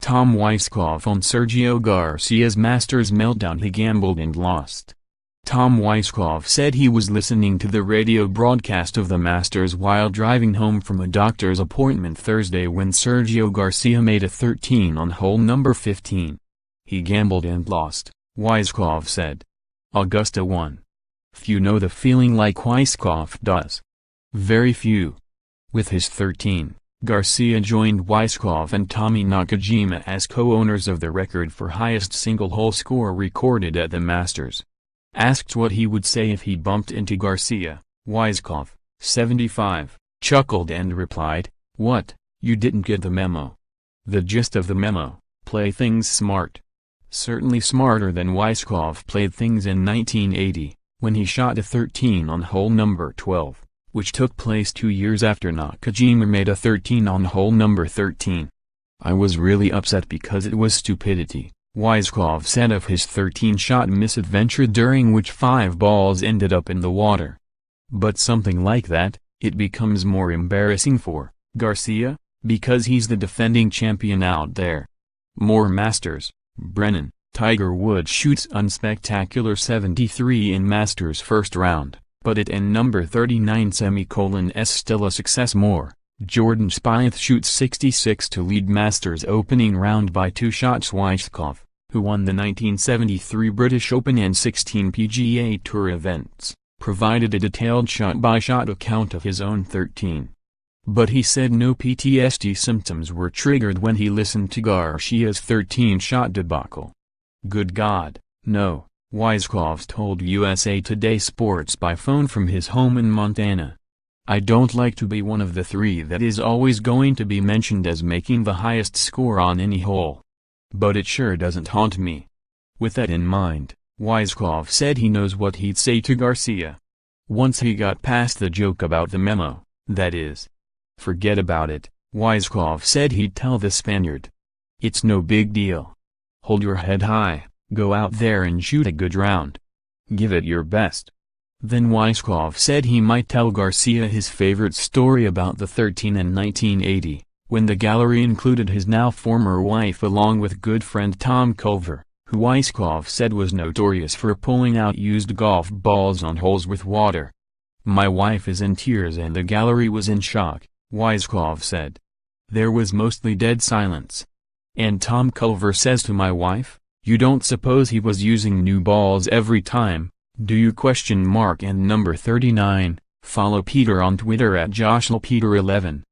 Tom Weiskopf on Sergio Garcia's Masters meltdown. He gambled and lost. Tom Weiskopf said he was listening to the radio broadcast of the Masters while driving home from a doctor's appointment Thursday when Sergio Garcia made a 13 on hole number 15. He gambled and lost, Weiskopf said. Augusta won. Few know the feeling like Weiskopf does. Very few. With his 13, Garcia joined Weiskopf and Tommy Nakajima as co-owners of the record for highest single-hole score recorded at the Masters. Asked what he would say if he bumped into Garcia, Weiskopf, 75, chuckled and replied, "What, you didn't get the memo? The gist of the memo, play things smart." Certainly smarter than Weiskopf played things in 1980, when he shot a 13 on hole number 12, which took place 2 years after Nakajima made a 13 on hole number 13. "I was really upset because it was stupidity," Weiskopf said of his 13-shot misadventure during which 5 balls ended up in the water. But something like that, it becomes more embarrassing for Garcia, because he's the defending champion out there. More Masters. Brennan, Tiger Woods shoots unspectacular 73 in Masters first round, but at end number 39 s still a success more. Jordan Spieth shoots 66 to lead Masters opening round by 2 shots. Weiskopf, who won the 1973 British Open and 16 PGA Tour events, provided a detailed shot-by-shot account of his own 13. But he said no PTSD symptoms were triggered when he listened to Garcia's 13-shot debacle. "Good God, no," Weiskopf told USA Today Sports by phone from his home in Montana. "I don't like to be one of the 3 that is always going to be mentioned as making the highest score on any hole. But it sure doesn't haunt me." With that in mind, Weiskopf said he knows what he'd say to Garcia. Once he got past the joke about the memo, that is. Forget about it, Weiskopf said he'd tell the Spaniard. "It's no big deal. Hold your head high, go out there and shoot a good round. Give it your best." Then Weiskopf said he might tell Garcia his favorite story about the 13 in 1980, when the gallery included his now former wife along with good friend Tom Culver, who Weiskopf said was notorious for pulling out used golf balls on holes with water. "My wife is in tears and the gallery was in shock," Weiskopf said. "There was mostly dead silence. And Tom Culver says to my wife, 'You don't suppose he was using new balls every time, do you?'" And number 39, follow Peter on Twitter at JoshlPeter11.